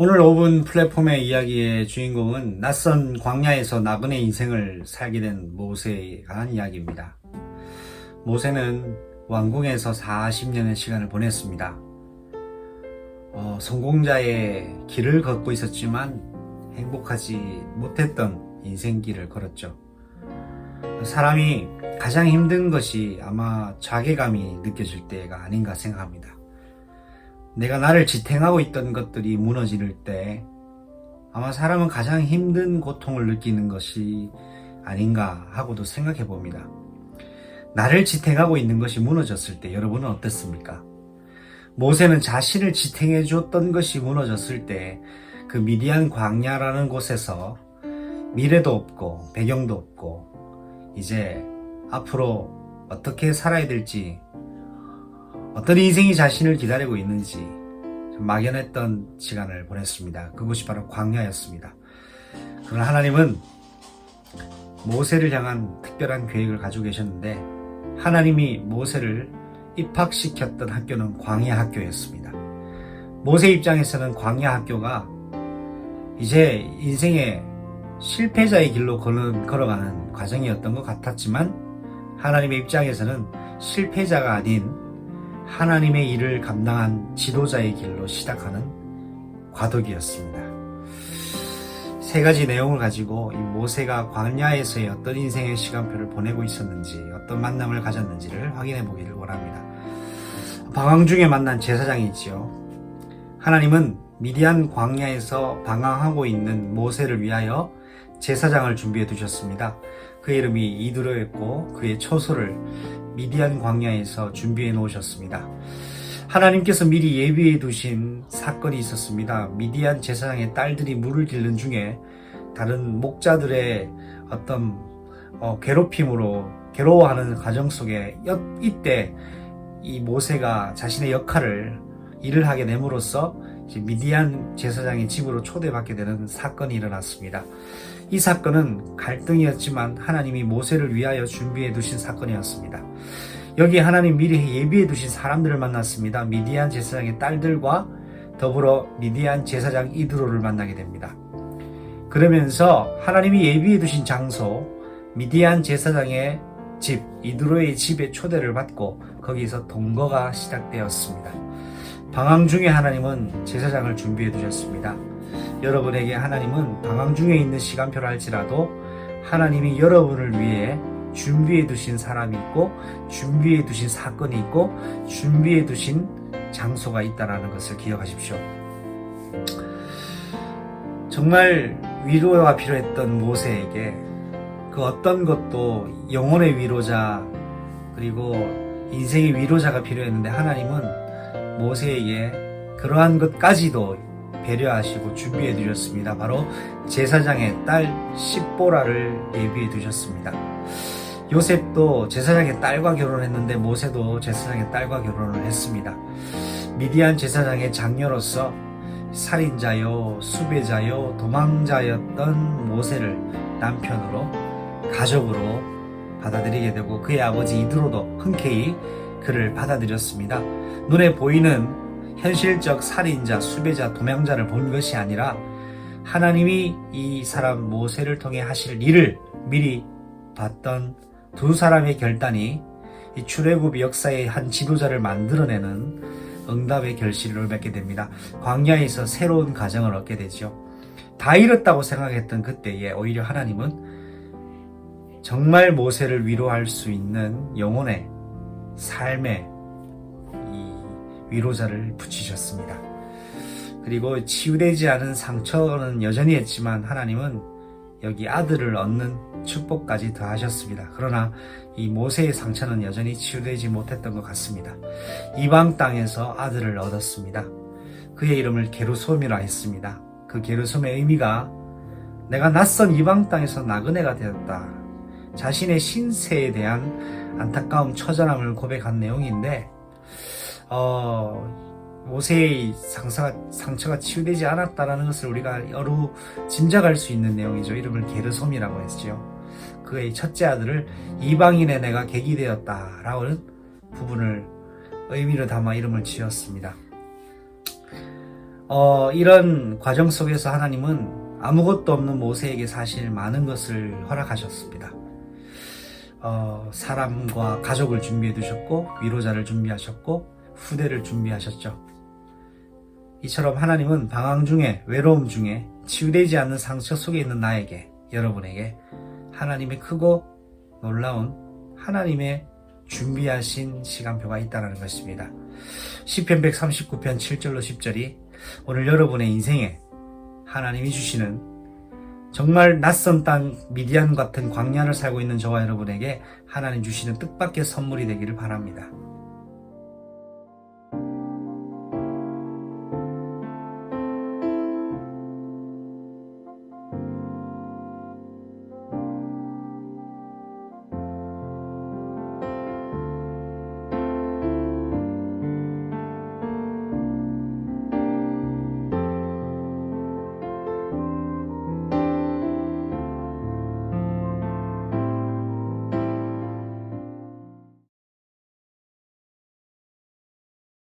오늘 5분 플랫폼의 이야기의 주인공은 낯선 광야에서 나그네 인생을 살게 된 모세에 관한 이야기입니다. 모세는 왕궁에서 40년의 시간을 보냈습니다. 성공자의 길을 걷고 있었지만 행복하지 못했던 인생길을 걸었죠. 사람이 가장 힘든 것이 아마 자괴감이 느껴질 때가 아닌가 생각합니다. 내가 나를 지탱하고 있던 것들이 무너질 때 아마 사람은 가장 힘든 고통을 느끼는 것이 아닌가 하고도 생각해 봅니다. 나를 지탱하고 있는 것이 무너졌을 때 여러분은 어땠습니까? 모세는 자신을 지탱해 줬던 것이 무너졌을 때 그 미디안 광야라는 곳에서 미래도 없고 배경도 없고 이제 앞으로 어떻게 살아야 될지, 어떤 인생이 자신을 기다리고 있는지 막연했던 시간을 보냈습니다. 그곳이 바로 광야였습니다. 그러나 하나님은 모세를 향한 특별한 계획을 가지고 계셨는데, 하나님이 모세를 입학시켰던 학교는 광야 학교였습니다. 모세 입장에서는 광야 학교가 이제 인생의 실패자의 길로 걸어가는 과정이었던 것 같았지만, 하나님의 입장에서는 실패자가 아닌 하나님의 일을 감당한 지도자의 길로 시작하는 과도기였습니다. 세 가지 내용을 가지고 이 모세가 광야에서의 어떤 인생의 시간표를 보내고 있었는지, 어떤 만남을 가졌는지를 확인해 보기를 원합니다. 방황 중에 만난 제사장이 있지요. 하나님은 미디안 광야에서 방황하고 있는 모세를 위하여 제사장을 준비해 두셨습니다. 그의 이름이 이드로였고 그의 처소를 미디안 광야에서 준비해 놓으셨습니다. 하나님께서 미리 예비해 두신 사건이 있었습니다. 미디안 제사장의 딸들이 물을 길는 중에 다른 목자들의 어떤 괴로워하는 과정 속에 이때 이 모세가 자신의 일을 하게 됨으로써 미디안 제사장의 집으로 초대받게 되는 사건이 일어났습니다. 이 사건은 갈등이었지만 하나님이 모세를 위하여 준비해 두신 사건이었습니다. 여기에 하나님 미리 예비해 두신 사람들을 만났습니다. 미디안 제사장의 딸들과 더불어 미디안 제사장 이드로를 만나게 됩니다. 그러면서 하나님이 예비해 두신 장소 미디안 제사장의 집 이드로의 집에 초대를 받고 거기서 동거가 시작되었습니다. 방황 중에 하나님은 제사장을 준비해 두셨습니다. 여러분에게 하나님은 방황 중에 있는 시간표를 할지라도 하나님이 여러분을 위해 준비해 두신 사람이 있고, 준비해 두신 사건이 있고, 준비해 두신 장소가 있다는 것을 기억하십시오. 정말 위로가 필요했던 모세에게 그 어떤 것도 영혼의 위로자 그리고 인생의 위로자가 필요했는데, 하나님은 모세에게 그러한 것까지도 배려하시고 준비해 두셨습니다. 바로 제사장의 딸 십보라를 예비해 두셨습니다. 요셉도 제사장의 딸과 결혼했는데 모세도 제사장의 딸과 결혼을 했습니다. 미디안 제사장의 장녀로서 살인자요, 수배자요, 도망자였던 모세를 남편으로, 가족으로 받아들이게 되고 그의 아버지 이드로도 흔쾌히 그를 받아들였습니다. 눈에 보이는 현실적 살인자, 수배자, 도망자를 본 것이 아니라 하나님이 이 사람 모세를 통해 하실 일을 미리 봤던 두 사람의 결단이 이 출애굽 역사의 한 지도자를 만들어내는 응답의 결실을 맺게 됩니다. 광야에서 새로운 가정을 얻게 되죠. 다 잃었다고 생각했던 그때에 오히려 하나님은 정말 모세를 위로할 수 있는 영혼의 삶의 이 위로자를 붙이셨습니다. 그리고 치유되지 않은 상처는 여전히 했지만 하나님은 여기 아들을 얻는 축복까지 더하셨습니다. 그러나 이 모세의 상처는 여전히 치유되지 못했던 것 같습니다. 이방 땅에서 아들을 얻었습니다. 그의 이름을 게르솜이라 했습니다. 그 게르솜의 의미가 내가 낯선 이방 땅에서 나그네가 되었다, 자신의 신세에 대한 안타까움, 처절함을 고백한 내용인데, 모세의 상처가 치유되지 않았다는 것을 우리가 여루 짐작할 수 있는 내용이죠. 이름을 게르솜이라고 했죠. 그의 첫째 아들을 이방인의 내가 객이 되었다라는 부분을 의미로 담아 이름을 지었습니다. 이런 과정 속에서 하나님은 아무것도 없는 모세에게 사실 많은 것을 허락하셨습니다. 사람과 가족을 준비해 두셨고, 위로자를 준비하셨고, 후대를 준비하셨죠. 이처럼 하나님은 방황 중에, 외로움 중에, 치유되지 않는 상처 속에 있는 나에게, 여러분에게 하나님의 크고 놀라운 하나님의 준비하신 시간표가 있다는 것입니다. 시편 139편 7절로 10절이 오늘 여러분의 인생에 하나님이 주시는 정말 낯선 땅 미디안 같은 광야를 살고 있는 저와 여러분에게 하나님 주시는 뜻밖의 선물이 되기를 바랍니다.